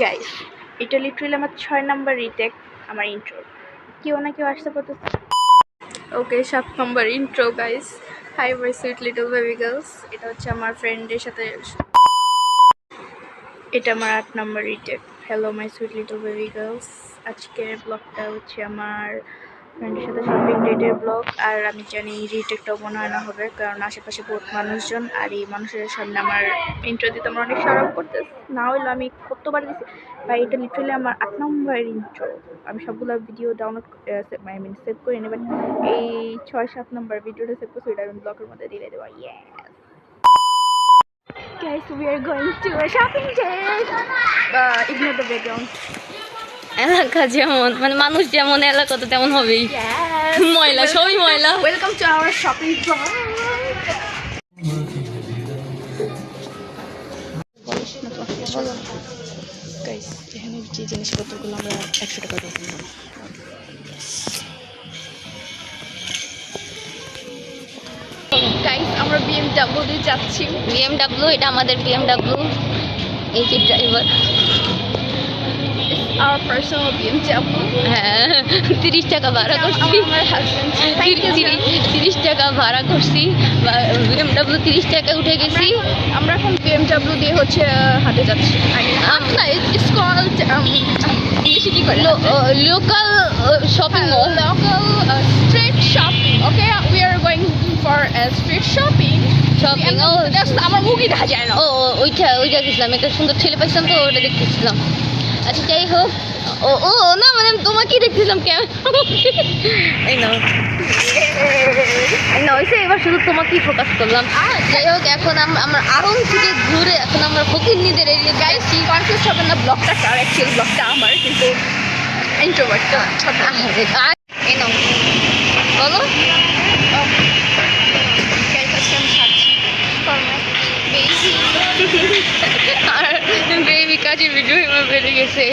Guys, এটা literally আমার 6 number retake আমার ইন্ট্রো। কেউ না কেউ আসতে পারতেছে। ওকে, 7 number intro guys. Hi my sweet little baby girls. এটা হচ্ছে আমার ফ্রেন্ডের সাথে। এটা আমার 8 number retake. Hello my sweet little baby girls. আজকের ব্লগটা হচ্ছে আমার ফ্রেন্ডের সাথে শপিং ডেটের ব্লগ। আর আমি জানি রিটেকটাও মনে হয় না হবে, কারণ আশেপাশে বহুত মানুষজন, আর এই মানুষের সামনে আমার ইন্ট্রো দিতে আমার অনেক সরম করতেছে। না হইলো আমি কতবার দিছি ভাই, এটা লিটারালি আমার 8 নম্বর ইন্ট্রো। আমি সবগুলো ভিডিও ডাউনলোড সেভ করে নেব। এই 6-7 নম্বর ভিডিওটা সেভ করছি, এটা আমি ব্লগের মধ্যে দিয়ে দেবো। Guys, we are going to a shopping date. Ignore the background. এলাকা যেমন মানে মানুষ যেমন এলাকা তো তেমন হবেই। ময়লা, সবই ময়লা। Welcome to our shopping vlog. Guys, এখানে যে জিনিসপত্রগুলো আমরা 100 টাকা দিয়ে কিনলাম। Guys, আমরা BMW দিয়ে যাচ্ছি। BMW, এটা আমাদের BMW। এই যে ড্রাইভার। Our personal BMW. হ্যাঁ, 30 টাকা ভাড়া করছি। আমার হাজবেন্ড 30 টাকা ভাড়া করছি। BMW 30 টাকা উঠে গেছি। আমরা এখন BMW দিয়ে হচ্ছে হাটে যাচ্ছি। না, it's called ইংলিশে কি করে? Local shopping mall. Local street shopping. Okay, we are going for a street shopping. Shopping আমার মুভি দেখা যায় না। ওইটা গেছিলাম, একটা সুন্দর ছেলে পাইছিলাম তো ওটা দেখতেছিলাম। আচ্ছা যাই হোক, ও না মানে তোমাকেই দেখতেছিলাম কেমন। এবার শুধু তোমাকেই ফোকাস করলাম। যাই হোক, এখন আমরা আরং থেকে ঘুরে এখন আমরা ফকিরনিদের এরিয়া গাইছি। কনফিউজ হবেন না, ব্লগটা কার? অ্যাকচুয়াল ব্লগটা আমার, কিন্তু ইন্ট্রোভার্টটা ছোট। এই নাও, বলো। আর বেবি কাছে ভিডিও বেড়ে গেছে।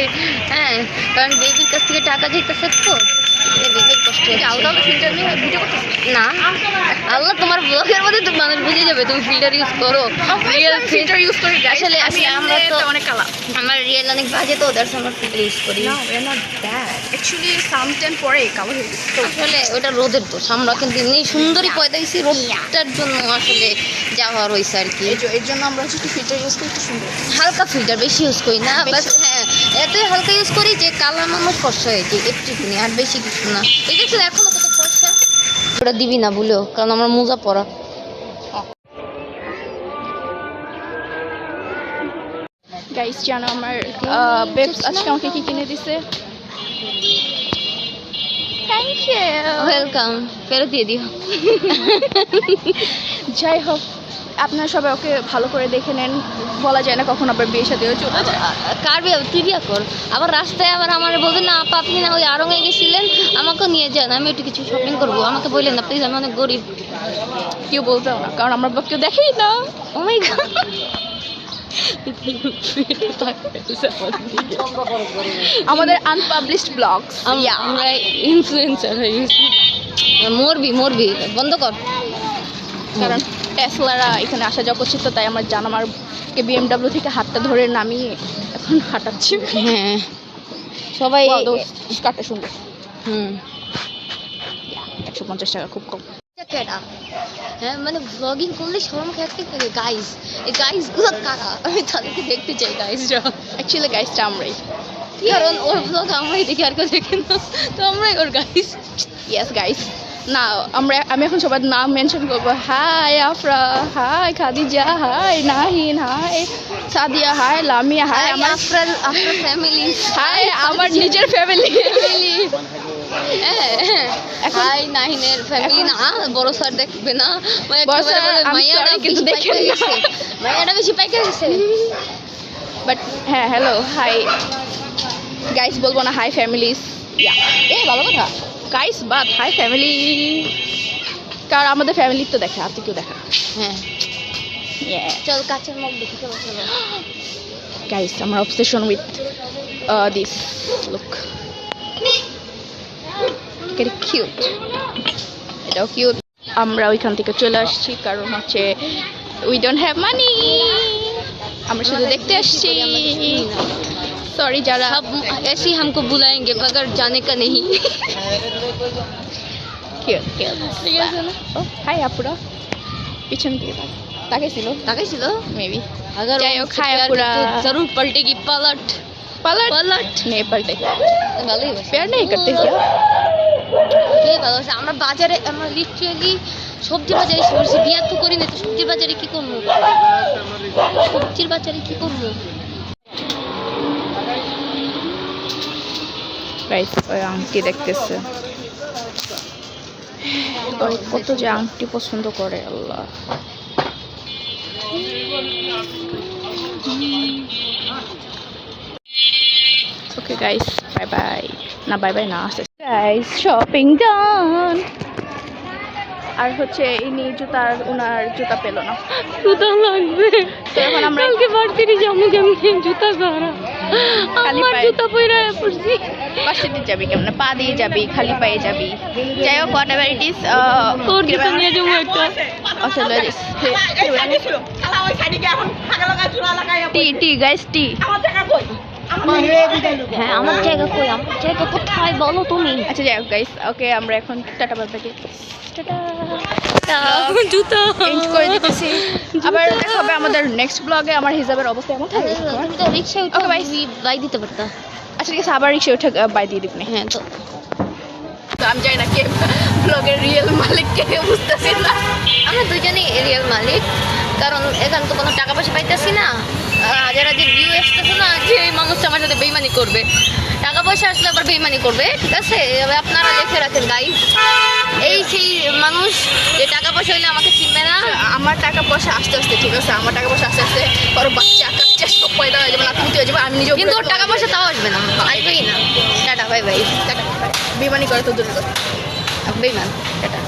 হ্যাঁ, কারণ বেবির কাছ থেকে টাকা যেতেছে তো বেবির কষ্ট না। আল্লাহ, তোমার ব্লগের মধ্যে তো মানুষ বুঝে যাবে তুমি ফিল্টার ইউজ করো। ফিল্টার ইউজ করি আসলে আমরা তো অনেক কালা। আমার রিয়েল অনেক বাজে তো, দ্যাটস আমরা ফিল্টার ইউজ করি। No, we're not bad. Actually, sometime পরে কালো হয়ে গেছে। আসলে ওটা রোদের দোষ। আমরা কিন্তু এমনি সুন্দরী পয়দাইছি, রোদটার জন্য আসলে যা হওয়ার হয়েছে আর কি। এর জন্য আমরা হচ্ছে ফিল্টার ইউজ করি, একটু সুন্দর হালকা ফিল্টার, বেশি ইউজ করি না। বাস হ্যাঁ, এতই হালকা ইউজ করি যে কালা মানুষ ফর্সা হয়ে যায় একটুখানি, আর বেশি কিছু না। এই দেখছো এখনো কত ফর্সা। ওটা দিবি না ভুলেও, কারণ আমার মোজা পরা। গাইস, জানো আমার বেবস আজকে আমাকে কি কিনে দিছে? Thank you, welcome. ফেরত দিয়ে দিও। যাই হোক, আপনারা সবাই ওকে ভালো করে দেখে নেন। বলা যায় না কখন আবার বিয়ে সাথেও চলে যায়। কার বিয়ে? তুই বিয়ে কর। আবার রাস্তায় আবার আমার বলবেন না আপা আপনি না ওই আরঙে গেছিলেন, আমাকে নিয়ে যান, আমি একটু কিছু শপিং করবো, আমাকে বললেন না প্লিজ, আমি অনেক গরিব। কেউ বলতেও না, কারণ আমরা কেউ দেখেই না। ও মাই গড। আমাদের আনপাবলিশড ব্লগস, আমরা ইনফ্লুয়েন্সার হয়ে গেছি। মরবি বন্ধ কর। কারণ টেসলারা এখানে আসা যাওয়া করছে, তো তাই আমার আমারকে BMW থেকে হাতটা ধরে নামিয়ে এখন হাঁটাচ্ছি। হ্যাঁ, সবাই কাটা সুন্দর। 150 টাকা খুব কম। হ্যাঁ, মানে ব্লগিং করলে শরম খেতে থাকে। গাইসগুলো কারা? আমি তাদেরকে দেখতে চাই। গাইসরা অ্যাকচুয়ালি গাইসটা আমরাই, কারণ ওর ব্লগ আমরাই দেখি, আর কেউ দেখে না, তো আমরাই ওর গাইস। Yes guys. না, আমি এখন সবার নাম মেনশন করবো। Hi Afra, hi Khadija, hi Nahin, hi Sadia, hi Lamia, hi আমার ফ্যামিলি, হাই আমার নিজের ফ্যামিলি। হাই নাহিনের ফ্যামিলি না, বড় স্যার দেখবে না। মাইয়াটা কিন্তু দেখেন না, মাইয়াটা বেশি পাইকা গেছে। বাট হ্যাঁ, হ্যালো হাই গাইস বলবো না, হাই ফ্যামিলিস। ভালো কথা গাইস, বাট হাই ফ্যামিলি, কারণ আমাদের ফ্যামিলি তো দেখে, আর কেউ দেখা। হ্যাঁ, চল কাছের মুখ দেখি। চলো গাইস, আমার obsession with this look, very cute. এটাও কিউট। আমরা ওইখান থেকে চলে আসছি, কারণ হচ্ছে উই ডোন্ট হ্যাভ মানি। আমরা শুধু দেখতে আসছি। সরি যারা सब ऐसे ही हमको बुलाएंगे मगर जाने का नहीं। ঠিক আছে না? ও হাই আপুরা, পিছন দিকে তাকাইছিল তাকাইছিল মেবি। अगर যাই হোক, হাই प्यार আপুরা। तो जरूर पलटेगी पलट पलट पलट नहीं पलटे, ভালোই বাসে। प्यार नहीं करते क्या? কে ভালোবাসে? আমরা বাজারে, আমরা লিটারালি সবজি বাজারে এসে বসে, বিয়ে তো করি না তো সবজির বাজারে কি করবো? সবজির বাজারে কি করবো? গাইস ওই আংটি দেখতেছে, ওই কত যে আংটি পছন্দ করে আল্লাহ। Okay guys, bye bye. না বাই বাই না, আসতে গাইস শপিং ডান। আর হচ্ছে ইনি জুতার, ওনার জুতা পেলো না, জুতা লাগবে। তো এখন আমরা কালকে বাড়তি যাবো কেমনে জুতা ছাড়া? খালি আমার পায়ে। জুতা পরে পড়ছি। পাশে দিয়ে যাবি কেমন, পা দিয়ে যাবি, খালি পায়ে যাবি। যাই হোক, হোয়াট এভার ইট ইজ। তোর জুতা নিয়ে যাবো একটা। আসলে টি টি গাইস টি। হ্যাঁ, আমার জায়গা কই? আমার জায়গা কোথায় বলো তুমি? আচ্ছা যাই হোক গাইস, ওকে আমরা এখন টাটা বাই বাই, টাটা জুতা চেঞ্জ করে দিতেছি। আবার দেখা হবে আমাদের নেক্সট ব্লগে। আমার হিসাবের অবস্থা এমন থাকবে। তুমি তো রিক্সায় উঠে Okay, bye. বাই দিতে পারতা। আচ্ছা ঠিক আছে, আবার রিক্সা উঠে বাই দিয়ে দিবনি। হ্যাঁ তো তো আমি জানি না কে ব্লগের রিয়েল মালিক, কে বুঝতেছি না। আমরা দুজনেই এরিয়ার মালিক, কারণ এখানে তো কোনো টাকা পয়সা পাইতেছি না। হাজার হাজার ভিউ আসতেছে না যে এই মানুষটা আমার সাথে বেইমানি করবে। টাকা পয়সা আসলে আবার বেইমানি করবে, ঠিক আছে? এবার আপনারা লিখে রাখেন গাইস, এই সেই মানুষ যে টাকা পয়সা হইলে আমাকে চিনবে না। আমার টাকা পয়সা আস্তে আস্তে, ঠিক আছে, আমার টাকা পয়সা আস্তে আস্তে কারো বাচ্চা কাচ্চা সব পয়দা হয়ে যাবে, নাতি হয়ে যাবে, আমি নিজেও কিন্তু ওর টাকা পয়সা তাও আসবে না, আসবেই না। Tata bye bye. বেমানি করে তো দূরের কথা। বেইমান টাটা।